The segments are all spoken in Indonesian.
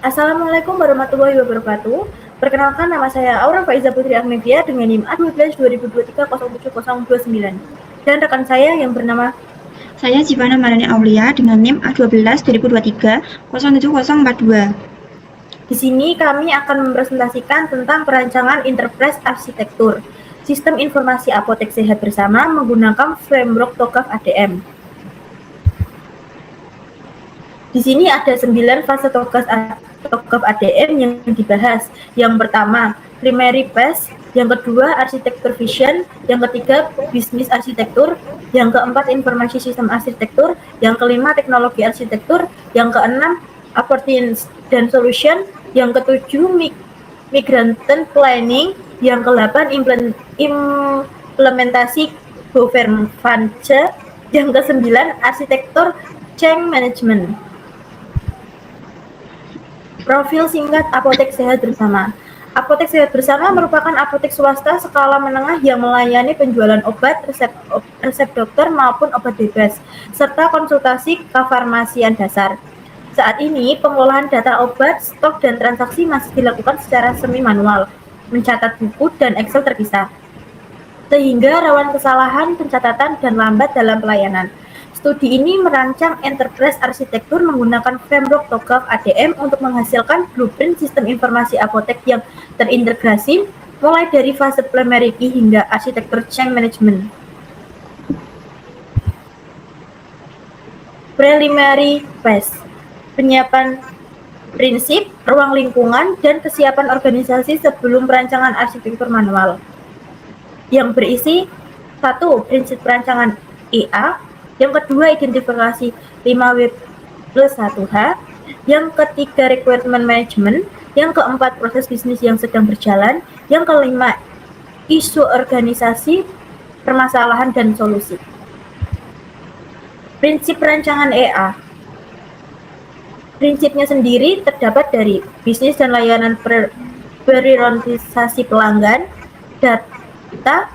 Assalamualaikum warahmatullahi wabarakatuh. Perkenalkan, nama saya Aura Faiza Putri Ahmedia dengan NIM A12 2023 07029 dan rekan saya yang bernama Saya Jivana Marani Aulia dengan NIM A12 2023 07042. Di sini kami akan mempresentasikan tentang perancangan enterprise arsitektur sistem informasi apotek sehat bersama menggunakan framework TOGAF ADM. Di sini ada 9 fase TOGAF ADM yang dibahas. Yang pertama, primary phase, yang kedua, arsitektur vision, yang ketiga, bisnis arsitektur, yang keempat, informasi sistem arsitektur, yang kelima, teknologi arsitektur, yang keenam, opportunities dan solution, yang ketujuh, migration planning, yang ke-8, implementasi governance, yang ke-9, arsitektur change management. Profil singkat apotek sehat bersama. Apotek sehat bersama merupakan apotek swasta skala menengah yang melayani penjualan obat, resep dokter maupun obat bebas, serta konsultasi kefarmasian dasar. Saat ini, pengolahan data obat, stok, dan transaksi masih dilakukan secara semi-manual, mencatat buku dan Excel terpisah, sehingga rawan kesalahan pencatatan dan lambat dalam pelayanan. Studi ini merancang enterprise arsitektur menggunakan framework TOGAF ADM untuk menghasilkan blueprint sistem informasi apotek yang terintegrasi mulai dari fase primary key hingga arsitektur change management. Preliminary phase, penyiapan prinsip, ruang lingkungan, dan kesiapan organisasi sebelum perancangan arsitektur manual. Yang berisi 1. Prinsip perancangan EA, yang kedua, identifikasi 5W plus 1H, yang ketiga, requirement management, yang keempat, proses bisnis yang sedang berjalan, yang kelima, isu organisasi, permasalahan, dan solusi. Prinsip perancangan EA. Prinsipnya sendiri terdapat dari bisnis dan layanan prioritisasi pelanggan, data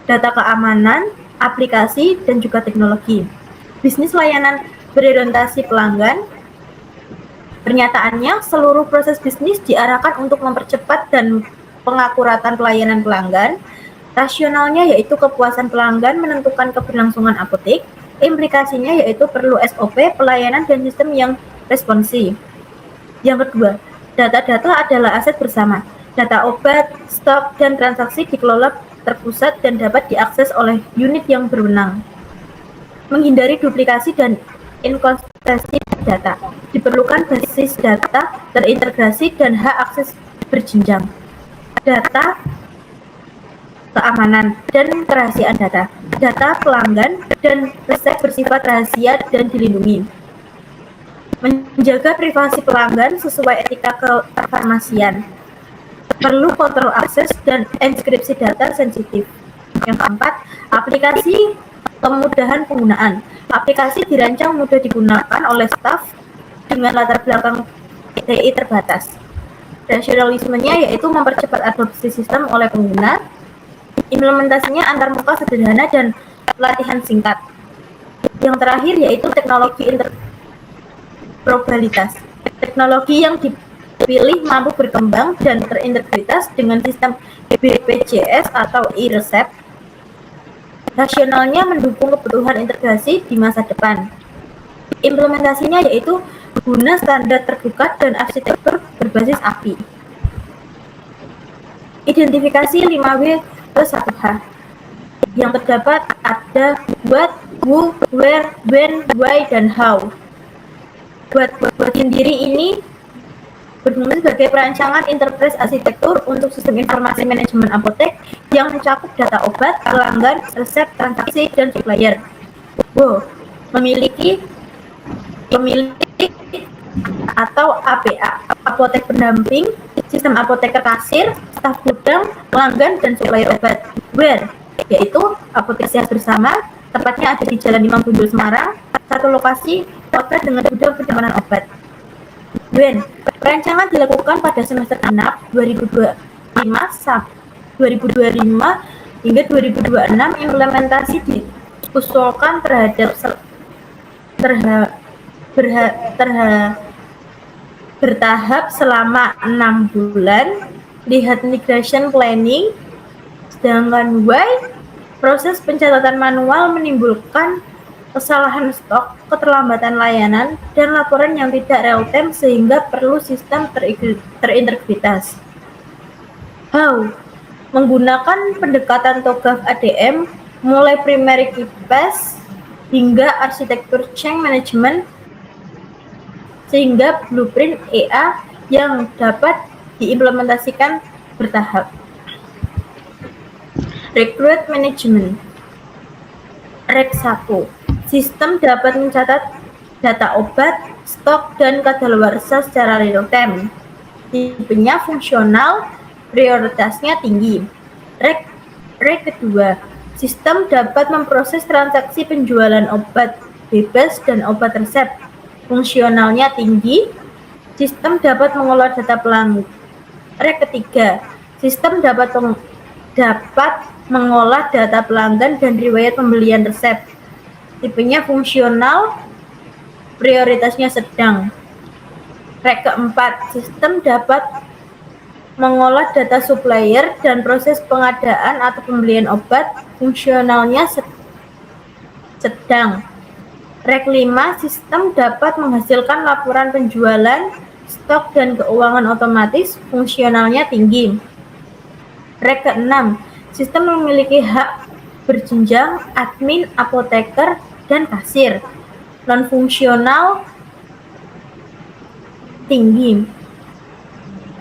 keamanan, aplikasi, dan juga teknologi. Bisnis layanan berorientasi pelanggan, pernyataannya seluruh proses bisnis diarahkan untuk mempercepat dan pengakuratan pelayanan pelanggan. Rasionalnya yaitu kepuasan pelanggan menentukan keberlangsungan apotek, implikasinya yaitu perlu SOP, pelayanan, dan sistem yang responsif. Yang kedua, data-data adalah aset bersama. Data obat, stok, dan transaksi dikelola terpusat dan dapat diakses oleh unit yang berwenang. Menghindari duplikasi dan inkonsistensi data, diperlukan basis data terintegrasi dan hak akses berjenjang. Data keamanan dan kerahasiaan data. Data pelanggan dan resep bersifat rahasia dan dilindungi. Menjaga privasi pelanggan sesuai etika kefarmasian. Perlu kontrol akses dan enkripsi data sensitif. Yang keempat, aplikasi kemudahan penggunaan. Aplikasi dirancang mudah digunakan oleh staf dengan latar belakang TI terbatas. Rasionalismenya yaitu mempercepat adopsi sistem oleh pengguna. Implementasinya antarmuka sederhana dan pelatihan singkat. Yang terakhir yaitu teknologi interoperabilitas. Teknologi yang dipilih mampu berkembang dan terintegritas dengan sistem BPJS atau e-resep. Rasionalnya mendukung kebutuhan integrasi di masa depan. Implementasinya yaitu guna standar terbuka dan arsitektur berbasis API. Identifikasi 5W plus 1H. Yang terdapat ada what, who, where, when, why, dan how. Buat sendiri ini berfungsi sebagai perancangan enterprise arsitektur untuk sistem informasi manajemen apotek yang mencakup data obat, pelanggan, resep, transaksi, dan supplier. Memiliki atau APA, apotek pendamping, sistem apoteker kasir, staf gudang, pelanggan, dan supplier obat. Where, yaitu apotek sehat bersama, tepatnya ada di Jalan Imam Bonjol Semarang, satu lokasi kota dengan gudang penyimpanan obat. When, perancangan dilakukan pada semester genap 2025 hingga 2026, implementasi diusulkan bertahap selama 6 bulan, lihat migration planning. Sedangkan Y, proses pencatatan manual menimbulkan kesalahan stok, keterlambatan layanan, dan laporan yang tidak real-time sehingga perlu sistem terintegritas. How? Menggunakan pendekatan TOGAF ADM, mulai primary key path hingga arsitektur change management, sehingga blueprint EA yang dapat diimplementasikan bertahap. Recruit Management. Rek 1. Sistem dapat mencatat data obat, stok, dan kadaluarsa secara real-time. Tipenya fungsional, prioritasnya tinggi. Rek kedua. Sistem dapat memproses transaksi penjualan obat bebas dan obat resep. Fungsionalnya tinggi. Sistem dapat mengolah data pelanggan. Rek ketiga. Sistem dapat mengolah data pelanggan dan riwayat pembelian resep. Tipenya fungsional, prioritasnya sedang. Rek keempat, sistem dapat mengolah data supplier dan proses pengadaan atau pembelian obat, fungsionalnya sedang. Rek 5, sistem dapat menghasilkan laporan penjualan, stok, dan keuangan otomatis, fungsionalnya tinggi. Rek ke-6, sistem memiliki hak berjenjang, admin, apoteker, dan kasir. Non-fungsional tinggi.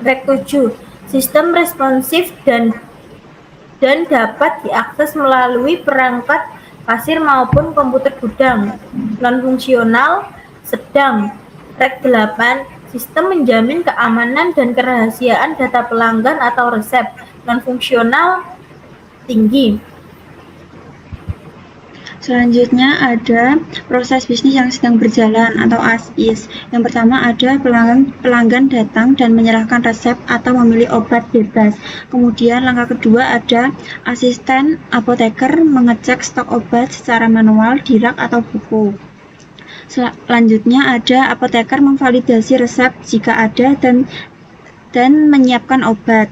Rek 7, sistem responsif dan dapat diakses melalui perangkat kasir maupun komputer gudang. Non-fungsional sedang. Rek 8, sistem menjamin keamanan dan kerahasiaan data pelanggan atau resep. Non-fungsional tinggi. Selanjutnya ada proses bisnis yang sedang berjalan atau as-is. Yang pertama ada pelanggan datang dan menyerahkan resep atau memilih obat bebas. Kemudian langkah kedua ada asisten apoteker mengecek stok obat secara manual di rak atau buku. Selanjutnya ada apoteker memvalidasi resep jika ada dan menyiapkan obat.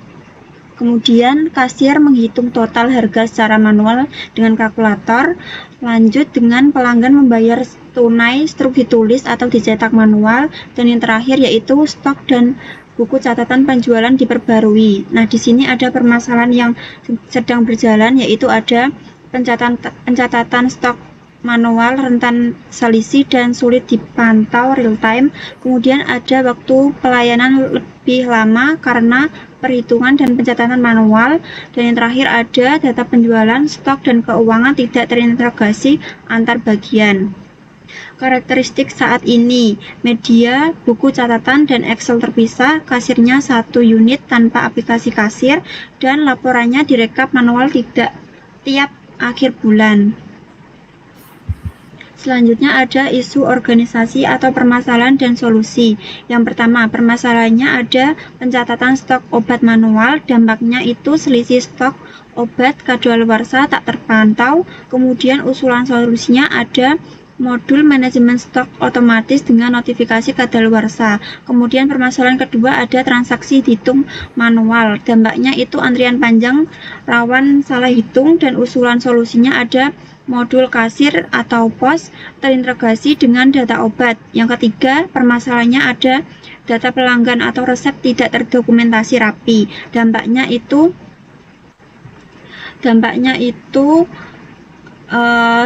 Kemudian kasir menghitung total harga secara manual dengan kalkulator. Lanjut dengan pelanggan membayar tunai, struk ditulis atau dicetak manual. Dan yang terakhir yaitu stok dan buku catatan penjualan diperbarui. Nah, di sini ada permasalahan yang sedang berjalan, yaitu ada pencatatan stok manual, rentan selisih dan sulit dipantau real time. Kemudian ada waktu pelayanan lebih lama karena perhitungan dan pencatatan manual. Dan yang terakhir ada data penjualan, stok, dan keuangan tidak terintegrasi antar bagian. Karakteristik saat ini, media, buku catatan, dan Excel terpisah, kasirnya satu unit tanpa aplikasi kasir, dan laporannya direkap manual tidak tiap akhir bulan. Selanjutnya ada isu organisasi atau permasalahan dan solusi. Yang pertama, permasalahannya ada pencatatan stok obat manual, dampaknya itu selisih stok obat kadaluarsa tak terpantau. Kemudian usulan solusinya ada modul manajemen stok otomatis dengan notifikasi kadaluarsa. Kemudian permasalahan kedua ada transaksi dihitung manual, dampaknya itu antrian panjang, rawan salah hitung, dan usulan solusinya ada modul kasir atau pos terintegrasi dengan data obat. Yang ketiga, permasalahannya ada data pelanggan atau resep tidak terdokumentasi rapi. Dampaknya itu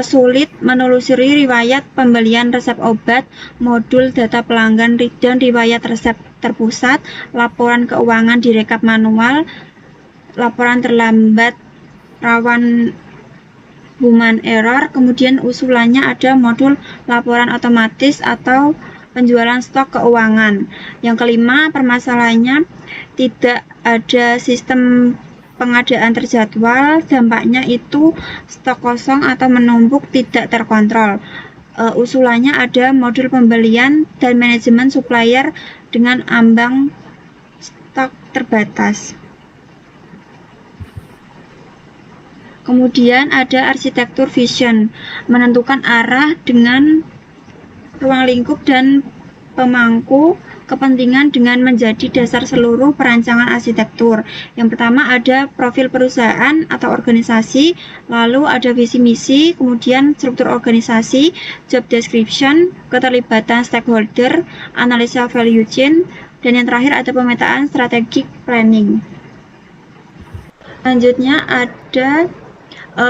sulit menelusuri riwayat pembelian resep obat, modul data pelanggan dan riwayat resep terpusat, laporan keuangan direkap manual, laporan terlambat, rawan human error. Kemudian usulannya ada modul laporan otomatis atau penjualan stok keuangan. Yang kelima, permasalahannya tidak ada sistem pengadaan terjadwal, dampaknya itu stok kosong atau menumpuk tidak terkontrol. Usulannya ada modul pembelian dan manajemen supplier dengan ambang stok terbatas. Kemudian ada arsitektur vision, menentukan arah dengan ruang lingkup dan pemangku kepentingan dengan menjadi dasar seluruh perancangan arsitektur. Yang pertama ada profil perusahaan atau organisasi, lalu ada visi misi, kemudian struktur organisasi, job description, keterlibatan stakeholder, analisa value chain, dan yang terakhir ada pemetaan strategic planning. Selanjutnya ada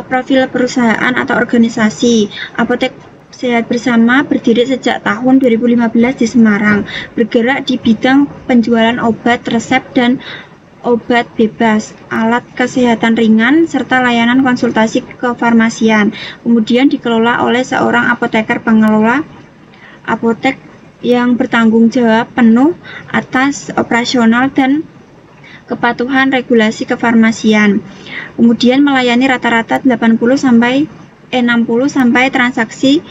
profil perusahaan atau organisasi. Apotek Sehat Bersama berdiri sejak tahun 2015 di Semarang, bergerak di bidang penjualan obat resep dan obat bebas, alat kesehatan ringan, serta layanan konsultasi kefarmasian. Kemudian dikelola oleh seorang apoteker pengelola apotek yang bertanggung jawab penuh atas operasional dan kepatuhan regulasi kefarmasian. Kemudian melayani rata-rata 60 sampai transaksi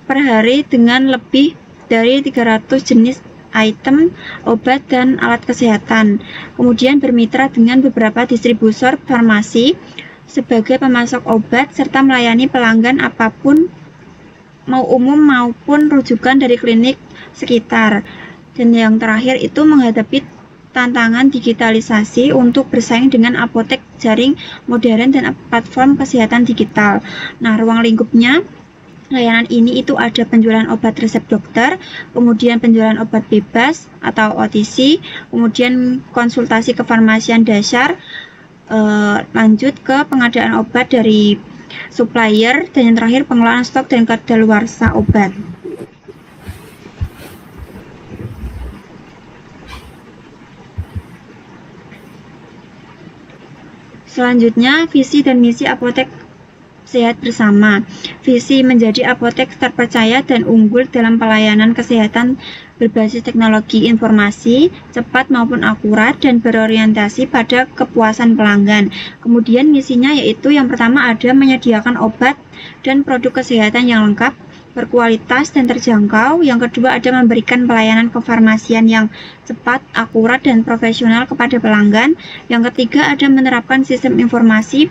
per hari dengan lebih dari 300 jenis item obat dan alat kesehatan. Kemudian bermitra dengan beberapa distributor farmasi sebagai pemasok obat serta melayani pelanggan apapun mau umum maupun rujukan dari klinik sekitar. Dan yang terakhir itu menghadapi tantangan digitalisasi untuk bersaing dengan apotek jaring modern dan platform kesehatan digital. Nah, ruang lingkupnya layanan ini itu ada penjualan obat resep dokter, kemudian penjualan obat bebas atau OTC, kemudian konsultasi kefarmasian dasar, lanjut ke pengadaan obat dari supplier, dan yang terakhir pengelolaan stok dan kadaluarsa obat. Selanjutnya, visi dan misi Apotek Sehat Bersama. Visi menjadi apotek terpercaya dan unggul dalam pelayanan kesehatan berbasis teknologi informasi, cepat maupun akurat, dan berorientasi pada kepuasan pelanggan. Kemudian misinya yaitu yang pertama ada menyediakan obat dan produk kesehatan yang lengkap, berkualitas dan terjangkau. Yang kedua ada memberikan pelayanan kefarmasian yang cepat, akurat, dan profesional kepada pelanggan. Yang ketiga ada menerapkan sistem informasi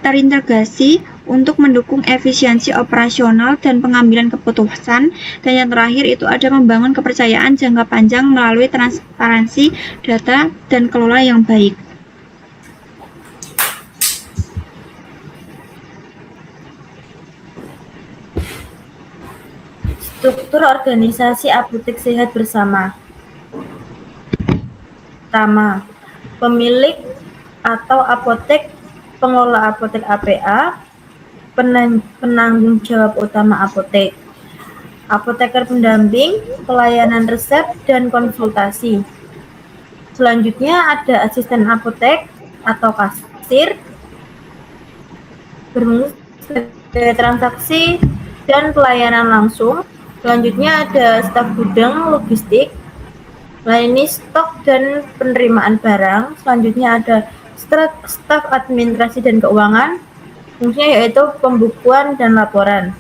terintegrasi untuk mendukung efisiensi operasional dan pengambilan keputusan. Dan yang terakhir itu ada membangun kepercayaan jangka panjang melalui transparansi data dan kelola yang baik. Struktur organisasi Apotek Sehat Bersama. Pertama, pemilik atau apotek, pengelola apotek APA, penanggung jawab utama apotek, apoteker pendamping, pelayanan resep dan konsultasi. Selanjutnya ada asisten apotek atau kasir, berfungsi sebagai transaksi dan pelayanan langsung. Selanjutnya ada staf gudang logistik, melayani stok dan penerimaan barang. Selanjutnya ada staf administrasi dan keuangan, fungsinya yaitu pembukuan dan laporan.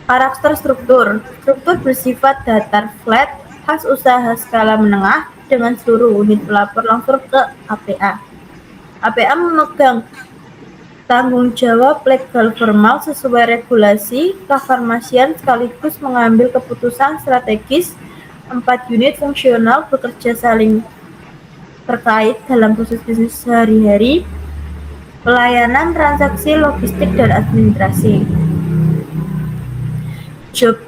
Karakter struktur bersifat datar flat, khas usaha skala menengah dengan seluruh unit pelapor langsung ke APA. APA memegang tanggung jawab legal formal sesuai regulasi kefarmasian sekaligus mengambil keputusan strategis. 4 unit fungsional bekerja saling terkait dalam proses bisnis sehari-hari, pelayanan, transaksi, logistik, dan administrasi. Job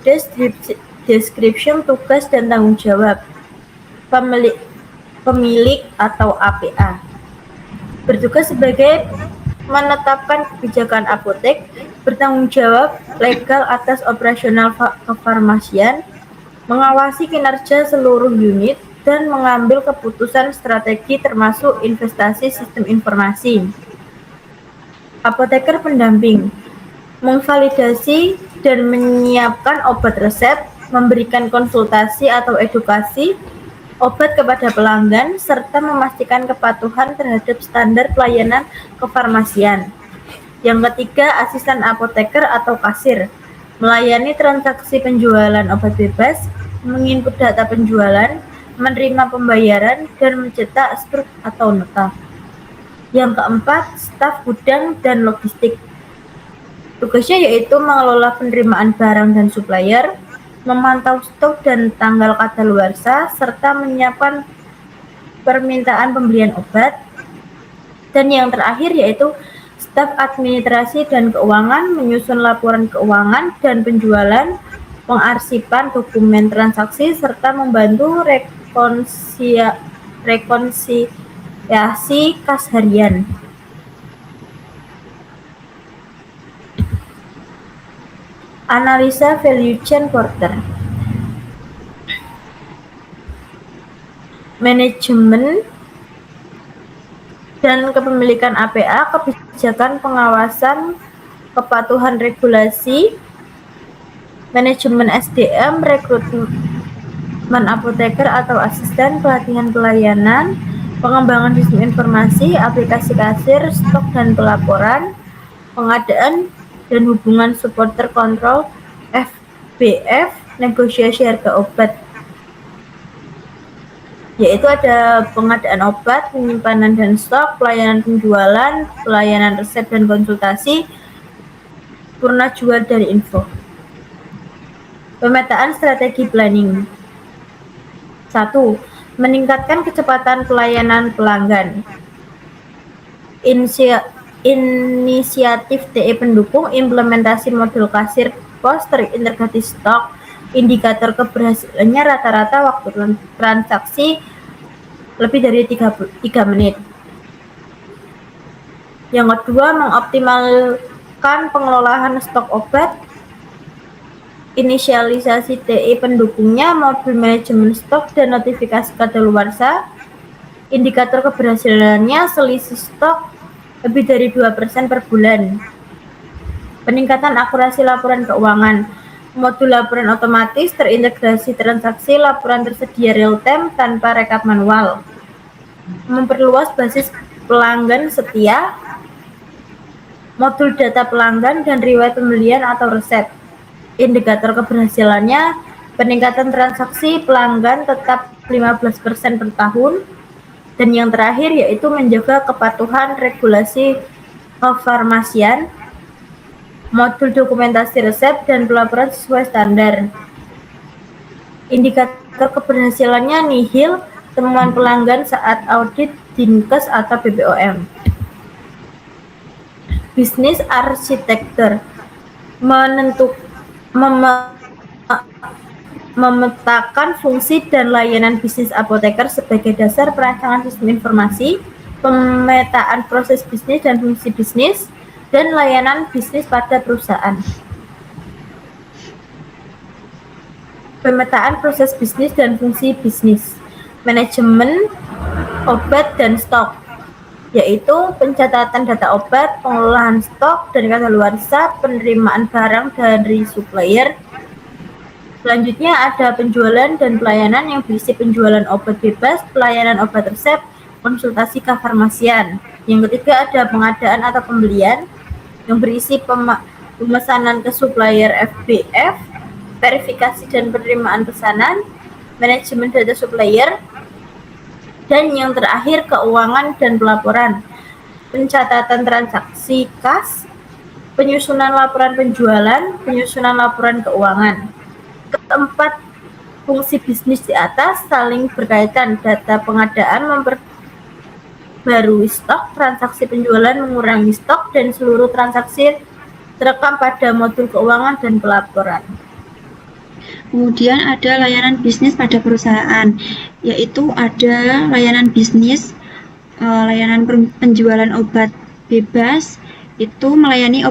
description, tugas dan tanggung jawab. Pemilik atau APA bertugas sebagai menetapkan kebijakan apotek, bertanggung jawab legal atas operasional kefarmasian, mengawasi kinerja seluruh unit, dan mengambil keputusan strategi termasuk investasi sistem informasi. Apoteker pendamping memvalidasi dan menyiapkan obat resep, memberikan konsultasi atau edukasi obat kepada pelanggan, serta memastikan kepatuhan terhadap standar pelayanan kefarmasian. Yang ketiga, asisten apoteker atau kasir, melayani transaksi penjualan obat bebas, menginput data penjualan, menerima pembayaran, dan mencetak struk atau nota. Yang keempat, staf gudang dan logistik. Tugasnya yaitu mengelola penerimaan barang dan supplier, memantau stok dan tanggal kadaluarsa, serta menyiapkan permintaan pembelian obat. Dan yang terakhir yaitu staf administrasi dan keuangan, menyusun laporan keuangan dan penjualan, pengarsipan dokumen transaksi, serta membantu rekonsiliasi kas harian. Analisa value chain quarter. Manajemen dan kepemilikan APA, kebijakan pengawasan kepatuhan regulasi, manajemen SDM, rekrutmen apoteker atau asisten, pelatihan pelayanan, pengembangan sistem informasi, aplikasi kasir, stok dan pelaporan, pengadaan dan hubungan supporter kontrol FBF, negosiasi harga obat, yaitu ada pengadaan obat, penyimpanan dan stok, pelayanan penjualan, pelayanan resep dan konsultasi, purna jual dari info. Pemetaan strategi planning. 1. Meningkatkan kecepatan pelayanan pelanggan. Inisiatif TE pendukung, implementasi modul kasir pos terintegrasi stok, indikator keberhasilannya rata-rata waktu transaksi lebih dari 3 menit. Yang kedua, mengoptimalkan pengelolaan stok obat, inisialisasi TE pendukungnya, modul manajemen stok dan notifikasi kadaluarsa, indikator keberhasilannya selisih stok lebih dari 2% per bulan. Peningkatan akurasi laporan keuangan, modul laporan otomatis terintegrasi transaksi, laporan tersedia real time tanpa rekap manual. Memperluas basis pelanggan setia, modul data pelanggan dan riwayat pembelian atau resep. Indikator keberhasilannya, peningkatan transaksi pelanggan tetap 15% per tahun. Dan yang terakhir yaitu menjaga kepatuhan regulasi kefarmasian, modul dokumentasi resep dan pelaporan sesuai standar. Indikator keberhasilannya nihil, temuan pelanggan saat audit Dinkes atau BPOM. Bisnis arsitektur, memetakan fungsi dan layanan bisnis apoteker sebagai dasar perancangan sistem informasi, pemetaan proses bisnis dan fungsi bisnis, dan layanan bisnis pada perusahaan. Pemetaan proses bisnis dan fungsi bisnis, manajemen obat dan stok, yaitu pencatatan data obat, pengelolaan stok dan kadaluarsa, penerimaan barang dari supplier. Selanjutnya ada penjualan dan pelayanan yang berisi penjualan obat bebas, pelayanan obat resep, konsultasi kefarmasian. Yang ketiga ada pengadaan atau pembelian yang berisi pemesanan ke supplier FBF, verifikasi dan penerimaan pesanan, manajemen data supplier, dan yang terakhir keuangan dan pelaporan, pencatatan transaksi kas, penyusunan laporan penjualan, penyusunan laporan keuangan. Keempat fungsi bisnis di atas saling berkaitan. Data pengadaan memperbarui stok, transaksi penjualan mengurangi stok, dan seluruh transaksi terekam pada modul keuangan dan pelaporan. Kemudian ada layanan bisnis pada perusahaan, yaitu ada layanan bisnis, layanan penjualan obat bebas, itu melayani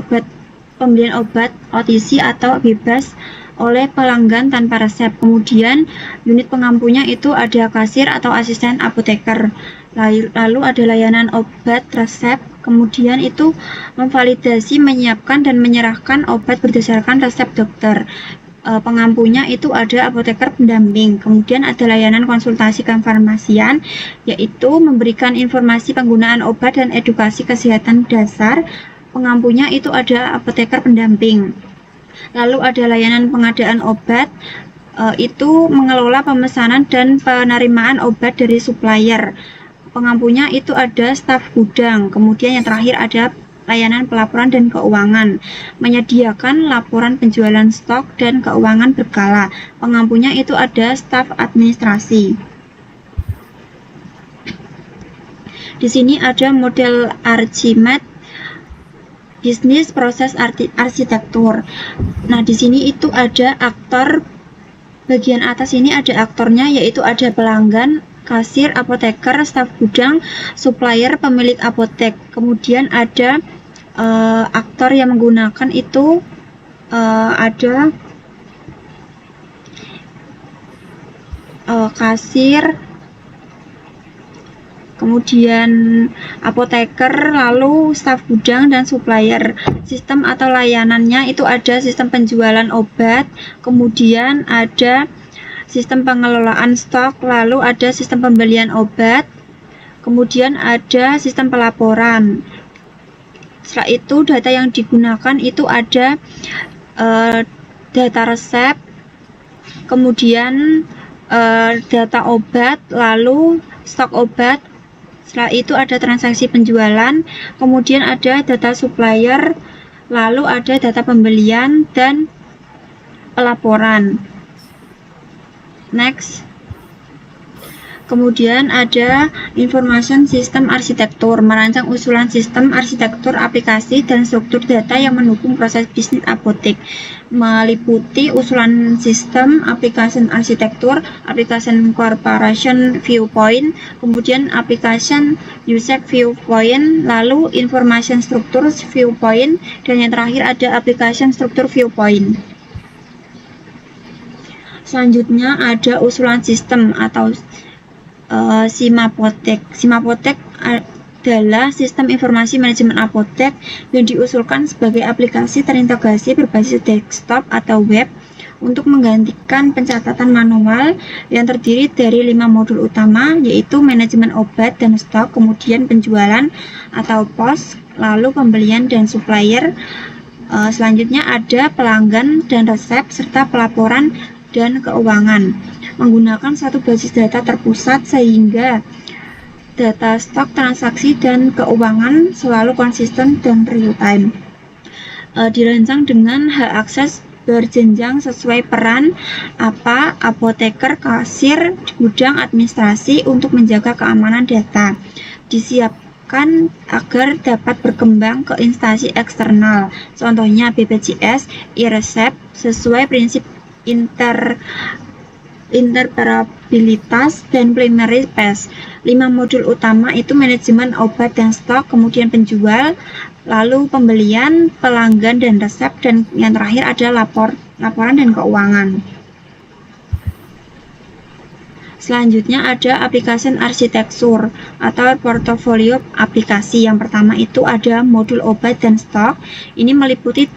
pembelian obat OTC atau bebas oleh pelanggan tanpa resep. Kemudian unit pengampunya itu ada kasir atau asisten apoteker. Lalu ada layanan obat resep, kemudian itu memvalidasi, menyiapkan dan menyerahkan obat berdasarkan resep dokter. Pengampunya itu ada apoteker pendamping. Kemudian ada layanan konsultasi kefarmasian, yaitu memberikan informasi penggunaan obat dan edukasi kesehatan dasar. Pengampunya itu ada apoteker pendamping. Lalu ada layanan pengadaan obat, itu mengelola pemesanan dan penerimaan obat dari supplier. Pengampunya itu ada staf gudang. Kemudian yang terakhir ada layanan pelaporan dan keuangan, menyediakan laporan penjualan stok dan keuangan berkala. Pengampunya itu ada staf administrasi. Di sini ada model Archimedes bisnis proses arsitektur. Nah, di sini itu ada aktor, bagian atas ini ada aktornya, yaitu ada pelanggan, kasir, apoteker, staf gudang, supplier, pemilik apotek. Kemudian ada aktor yang menggunakan itu ada kasir, kemudian apoteker, lalu staf gudang dan supplier. Sistem atau layanannya itu ada sistem penjualan obat, kemudian ada sistem pengelolaan stok, lalu ada sistem pembelian obat, kemudian ada sistem pelaporan. Setelah itu data yang digunakan itu ada data resep, kemudian data obat, lalu stok obat. Setelah itu ada transaksi penjualan, kemudian ada data supplier, lalu ada data pembelian dan pelaporan. Next. Kemudian ada information system arsitektur, merancang usulan sistem arsitektur aplikasi dan struktur data yang mendukung proses bisnis apotek, meliputi usulan sistem, application arsitektur, application corporation viewpoint, kemudian application user viewpoint, lalu information struktur viewpoint, dan yang terakhir ada application struktur viewpoint. Selanjutnya ada usulan sistem atau Simapotek. Simapotek adalah sistem informasi manajemen apotek yang diusulkan sebagai aplikasi terintegrasi berbasis desktop atau web untuk menggantikan pencatatan manual yang terdiri dari 5 modul utama, yaitu manajemen obat dan stok, kemudian penjualan atau pos, lalu pembelian dan supplier. Selanjutnya ada pelanggan dan resep serta pelaporan dan keuangan, menggunakan satu basis data terpusat sehingga data stok, transaksi, dan keuangan selalu konsisten dan real time. Dirancang dengan hak akses berjenjang sesuai peran apoteker, kasir, gudang, administrasi untuk menjaga keamanan data. Disiapkan agar dapat berkembang ke instansi eksternal, contohnya BPJS, e-resep, sesuai prinsip interoperabilitas dan primary space. 5 modul utama itu manajemen obat dan stok, kemudian penjual, lalu pembelian, pelanggan dan resep, dan yang terakhir ada laporan dan keuangan. Selanjutnya ada application arsitektur atau portofolio aplikasi. Yang pertama itu ada modul obat dan stok. Ini meliputi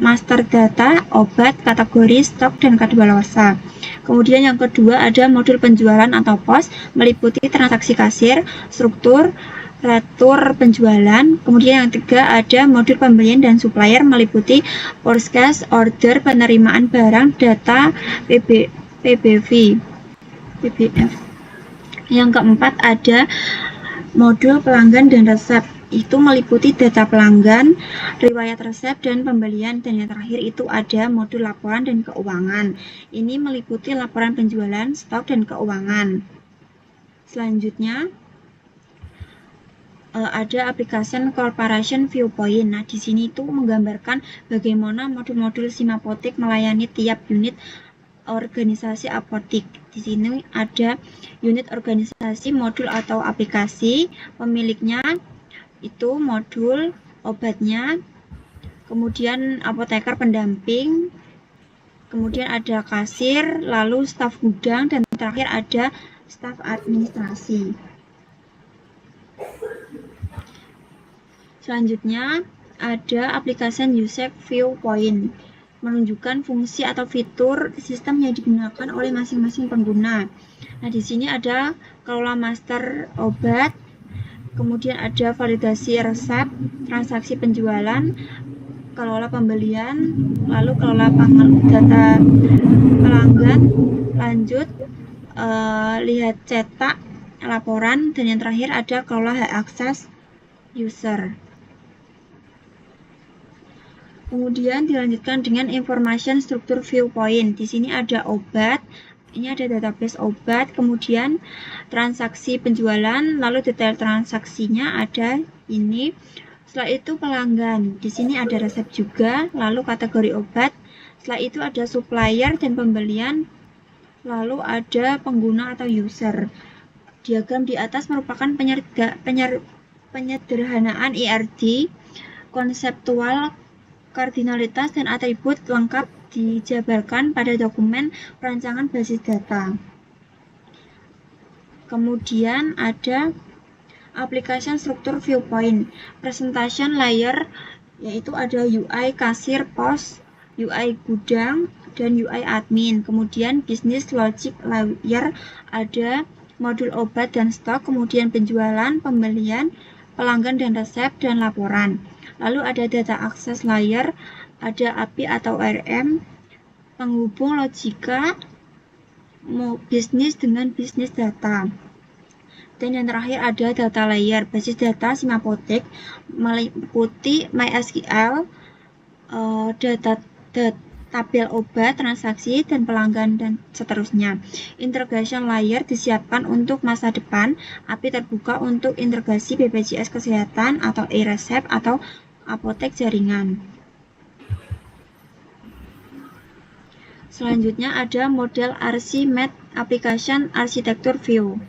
master data, obat, kategori, stok, dan kadaluarsa. Kemudian yang kedua ada modul penjualan atau pos, meliputi transaksi kasir, struktur, retur penjualan. Kemudian yang ketiga ada modul pembelian dan supplier, meliputi forecast, order, penerimaan barang, data, PBV. PBF. Yang keempat ada modul pelanggan dan resep, itu meliputi data pelanggan, riwayat resep dan pembelian, dan yang terakhir itu ada modul laporan dan keuangan. Ini meliputi laporan penjualan, stok, dan keuangan. Selanjutnya ada application corporation viewpoint. Nah, di sini itu menggambarkan bagaimana modul-modul Simapotek melayani tiap unit organisasi apotek. Di sini ada unit organisasi, modul atau aplikasi, pemiliknya itu modul, obatnya, kemudian apoteker pendamping, kemudian ada kasir, lalu staf gudang, dan terakhir ada staf administrasi. Selanjutnya ada application user viewpoint, menunjukkan fungsi atau fitur sistem yang digunakan oleh masing-masing pengguna. Nah, di sini ada kelola master obat, kemudian ada validasi resep, transaksi penjualan, kelola pembelian, lalu kelola data pelanggan, lanjut lihat cetak, laporan, dan yang terakhir ada kelola hak akses user. Kemudian dilanjutkan dengan information struktur viewpoint. Di sini ada obat, ini ada database obat, kemudian transaksi penjualan, lalu detail transaksinya ada ini. Setelah itu pelanggan, di sini ada resep juga, lalu kategori obat. Setelah itu ada supplier dan pembelian, lalu ada pengguna atau user. Diagram di atas merupakan penyederhanaan IRD, konseptual, kardinalitas, dan atribut lengkap dijabarkan pada dokumen perancangan basis data. Kemudian ada application struktur viewpoint, presentation layer, yaitu ada UI kasir pos, UI gudang, dan UI admin. Kemudian business logic layer ada modul obat dan stok, kemudian penjualan, pembelian, pelanggan dan resep, dan laporan. Lalu ada data access layer, ada API atau ORM, penghubung logika bisnis dengan bisnis data. Dan yang terakhir ada data layer, basis data Simapotek meliputi MySQL, data tabel obat, transaksi, dan pelanggan, dan seterusnya. Integration layer disiapkan untuk masa depan, API terbuka untuk integrasi BPJS Kesehatan atau e-resep atau apotek jaringan. Selanjutnya ada model RC-MED Application Architecture View.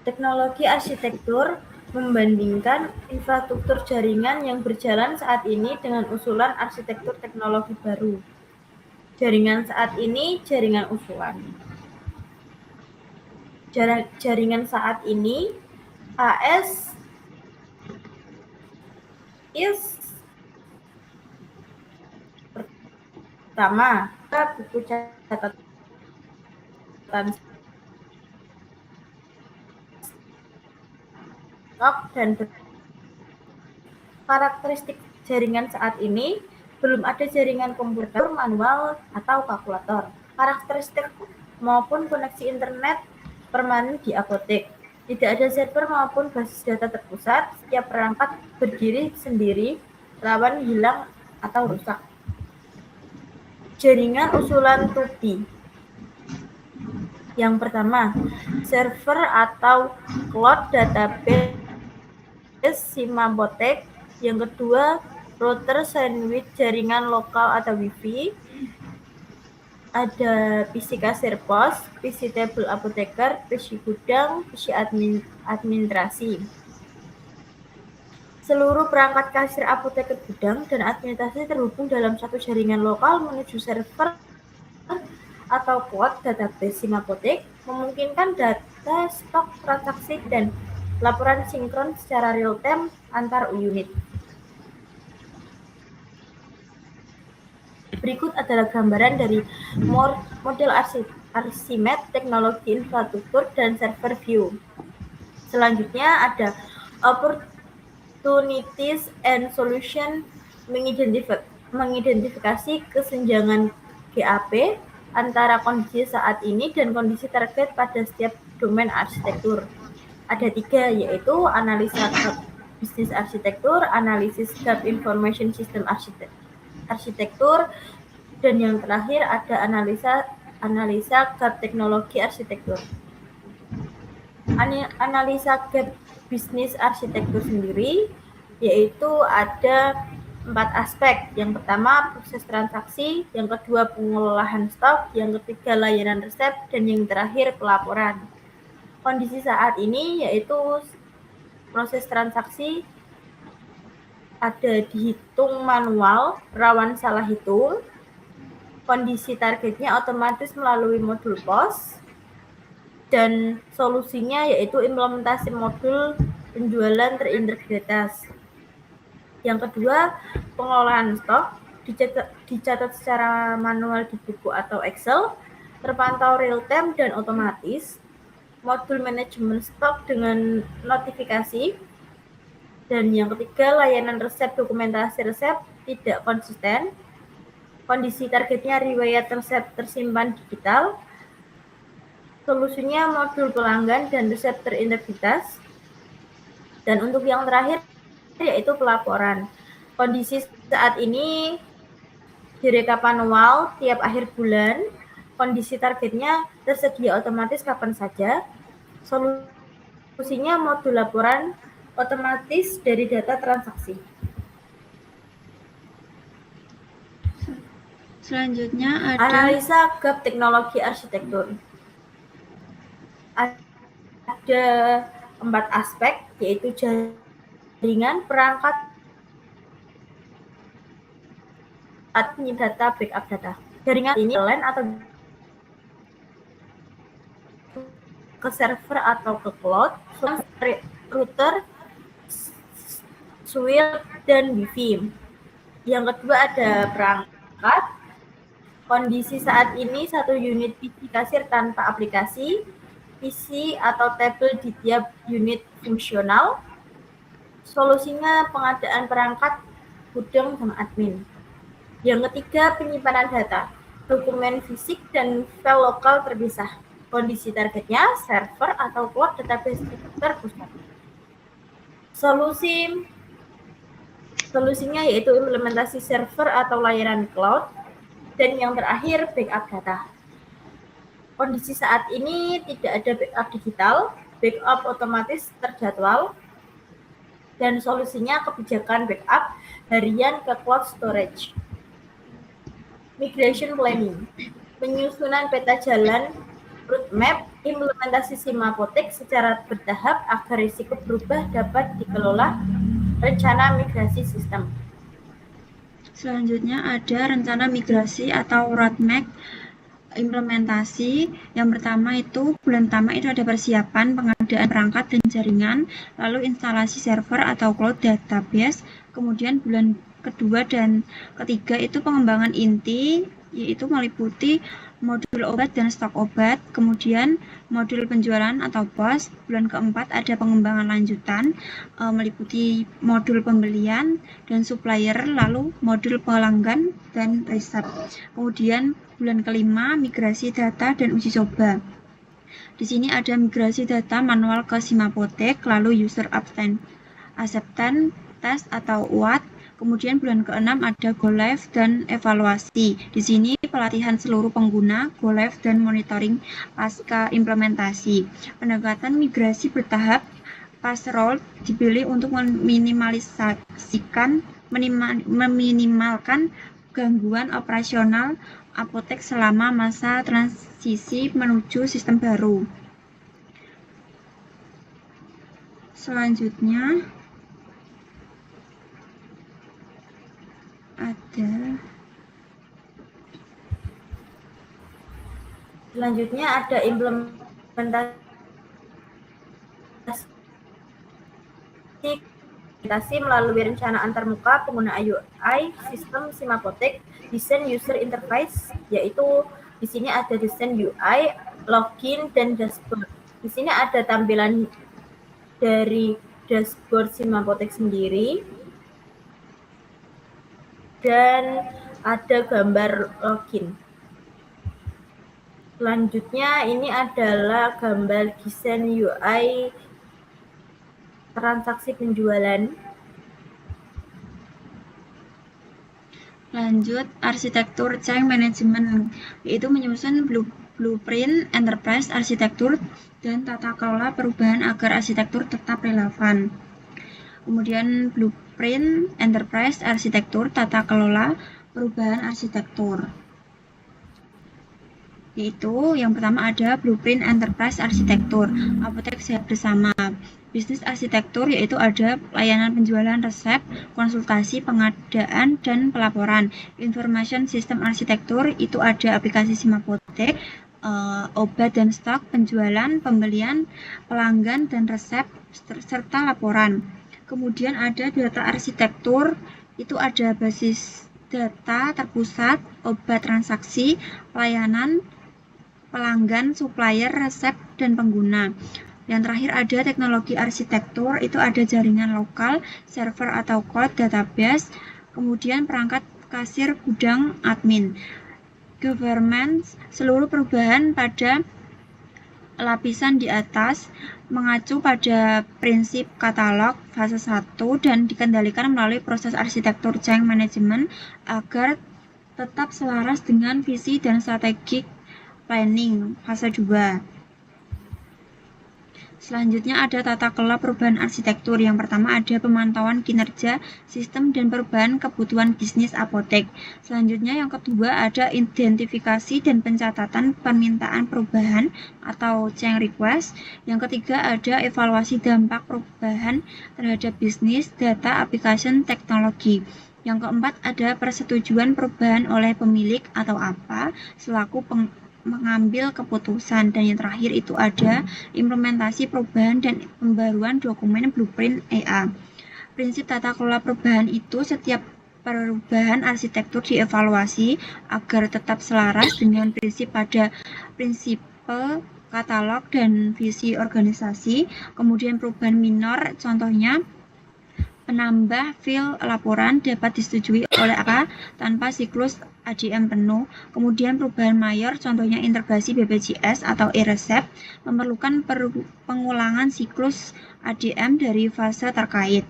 Teknologi arsitektur membandingkan infrastruktur jaringan yang berjalan saat ini dengan usulan arsitektur teknologi baru. Jaringan saat ini, jaringan usulan. Jaringan saat ini, AS is pertama, buku catatan stok dan karakteristik jaringan saat ini belum ada jaringan komputer manual atau kalkulator. Karakteristik maupun koneksi internet permanen di apotek. Tidak ada server maupun basis data terpusat. Setiap perangkat berdiri sendiri, rawan hilang atau rusak. Jaringan usulan 2B. Yang pertama, server atau cloud database Simapotek. Yang kedua, router sandwich jaringan lokal atau Wi-Fi. Ada PC kasir pos, PC tabel apoteker, PC gudang, PC administrasi. Seluruh perangkat kasir apoteker gudang dan administrasi terhubung dalam satu jaringan lokal menuju server atau cloud database Simapotek, memungkinkan data, stok, transaksi, dan laporan sinkron secara real-time antar unit. Berikut adalah gambaran dari model RC-MED, teknologi infrastruktur, dan server view. Selanjutnya ada opportunities and solution, mengidentifikasi kesenjangan GAP antara kondisi saat ini dan kondisi target pada setiap domain arsitektur. Ada 3, yaitu analisa gap bisnis arsitektur, analisis gap information system arsitektur, dan yang terakhir ada analisa gap teknologi arsitektur. Analisa gap bisnis arsitektur sendiri yaitu ada 4 aspek. Yang pertama proses transaksi, yang kedua pengolahan stok, yang ketiga layanan resep, dan yang terakhir pelaporan. Kondisi saat ini yaitu proses transaksi ada dihitung manual, rawan salah hitung. Kondisi targetnya otomatis melalui modul POS. Dan solusinya yaitu implementasi modul penjualan terintegritas. Yang kedua, pengolahan stok dicatat secara manual di buku atau Excel, terpantau real time dan otomatis. Modul manajemen stok dengan notifikasi. Dan yang ketiga, layanan resep, dokumentasi resep tidak konsisten. Kondisi targetnya riwayat resep tersimpan digital. Solusinya modul pelanggan dan resep terintegritas. Dan untuk yang terakhir yaitu pelaporan. Kondisi saat ini direkap manual tiap akhir bulan. Kondisi targetnya tersedia otomatis kapan saja. Solusinya modul laporan otomatis dari data transaksi. Selanjutnya ada Analisa gap teknologi arsitektur. Ada 4 aspek, yaitu jaringan, perangkat, data, backup data. Jaringan ini LAN atau ke server atau ke cloud, router, switch, dan wifi. Yang kedua ada perangkat. Kondisi saat ini satu unit PC kasir tanpa aplikasi, PC atau tabel di tiap unit fungsional. Solusinya pengadaan perangkat, gudang, dan admin. Yang ketiga penyimpanan data, dokumen fisik dan file lokal terpisah. Kondisi targetnya server atau cloud database terpusat. Solusinya yaitu implementasi server atau layanan cloud. Dan yang terakhir, backup data. Kondisi saat ini tidak ada backup digital, backup otomatis terjadwal, dan solusinya kebijakan backup harian ke cloud storage. Migration planning, penyusunan peta jalan, roadmap, implementasi SIM Apotek secara bertahap agar risiko berubah dapat dikelola, rencana migrasi sistem. Selanjutnya ada rencana migrasi atau roadmap implementasi. Yang pertama itu bulan pertama itu ada persiapan pengadaan perangkat dan jaringan, lalu instalasi server atau cloud database. Kemudian bulan kedua dan ketiga itu pengembangan inti, yaitu meliputi modul obat dan stok obat, kemudian modul penjualan atau POS. Bulan keempat ada pengembangan lanjutan, meliputi modul pembelian dan supplier, lalu modul pelanggan dan riset. Kemudian bulan kelima migrasi data dan uji coba. Di sini ada migrasi data manual ke SIM Apotek, lalu user acceptance test atau UAT. Kemudian bulan ke-6 ada go live dan evaluasi. Di sini pelatihan seluruh pengguna, go live dan monitoring pasca implementasi. Pendekatan migrasi bertahap pas roll dipilih untuk meminimalkan gangguan operasional apotek selama masa transisi menuju sistem baru. Selanjutnya ada implementasi melalui rencana antarmuka pengguna UI sistem SIM Apotek, desain user interface, yaitu di sini ada desain UI, login, dan dashboard. Di sini ada tampilan dari dashboard SIM Apotek sendiri, dan ada gambar login. Selanjutnya ini adalah gambar desain UI transaksi penjualan. Lanjut, arsitektur change management, yaitu menyusun blueprint enterprise arsitektur dan tata kelola perubahan agar arsitektur tetap relevan. Kemudian blueprint enterprise arsitektur, tata kelola perubahan arsitektur. Yaitu yang pertama ada blueprint enterprise arsitektur, apotek sehat bersama. Bisnis arsitektur yaitu ada layanan penjualan resep, konsultasi, pengadaan, dan pelaporan. Information system arsitektur itu ada aplikasi SIM Apotek, obat dan stok, penjualan, pembelian, pelanggan, dan resep, serta laporan. Kemudian ada data arsitektur, itu ada basis data terpusat, obat transaksi, pelayanan, pelanggan, supplier, resep, dan pengguna. Yang terakhir ada teknologi arsitektur, itu ada jaringan lokal, server atau cloud database, kemudian perangkat kasir, gudang, admin. Governance, seluruh perubahan pada lapisan di atas mengacu pada prinsip katalog fase 1 dan dikendalikan melalui proses arsitektur change management agar tetap selaras dengan visi dan strategic planning fase 2. Selanjutnya ada tata kelola perubahan arsitektur. Yang pertama ada pemantauan kinerja sistem dan perubahan kebutuhan bisnis apotek. Selanjutnya yang kedua ada identifikasi dan pencatatan permintaan perubahan atau change request. Yang ketiga ada evaluasi dampak perubahan terhadap bisnis, data, application, teknologi. Yang keempat ada persetujuan perubahan oleh pemilik atau apa selaku mengambil keputusan, dan yang terakhir itu ada implementasi perubahan dan pembaruan dokumen blueprint EA. Prinsip tata kelola perubahan itu setiap perubahan arsitektur dievaluasi agar tetap selaras dengan prinsip pada prinsip katalog dan visi organisasi. Kemudian perubahan minor contohnya penambah file laporan dapat disetujui oleh apa tanpa siklus ADM penuh. Kemudian perubahan mayor contohnya integrasi BPJS atau e-resep memerlukan pengulangan siklus ADM dari fase terkait.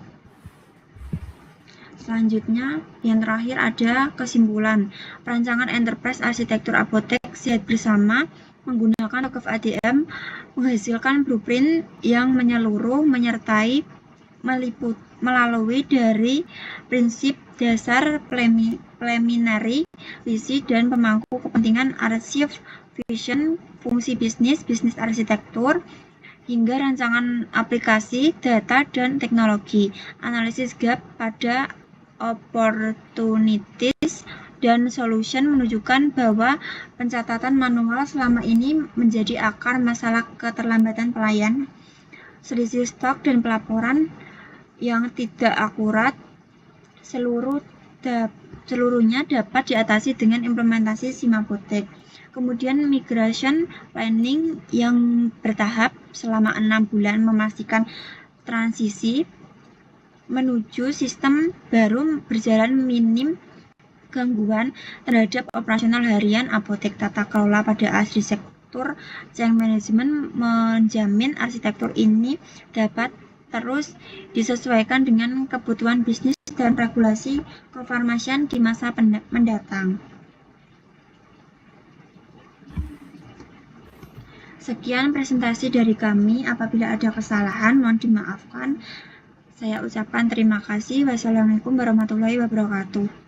Selanjutnya, yang terakhir ada kesimpulan. Perancangan enterprise arsitektur apotek sehat bersama menggunakan TOGAF ADM menghasilkan blueprint yang menyeluruh menyertai melalui dari prinsip dasar preliminary, visi, dan pemangku kepentingan arsip, vision, fungsi bisnis, bisnis arsitektur, hingga rancangan aplikasi, data, dan teknologi, analisis gap pada opportunities, dan solution menunjukkan bahwa pencatatan manual selama ini menjadi akar masalah keterlambatan pelayan, selisih stok, dan pelaporan yang tidak akurat. Seluruhnya dapat diatasi dengan implementasi Simapotek. Kemudian migration planning yang bertahap selama 6 bulan memastikan transisi menuju sistem baru berjalan minim gangguan terhadap operasional harian apotek. Tata kelola pada arsitektur change management menjamin arsitektur ini dapat terus disesuaikan dengan kebutuhan bisnis dan regulasi kefarmasian di masa mendatang. Sekian presentasi dari kami. Apabila ada kesalahan, mohon dimaafkan. Saya ucapkan terima kasih. Wassalamualaikum warahmatullahi wabarakatuh.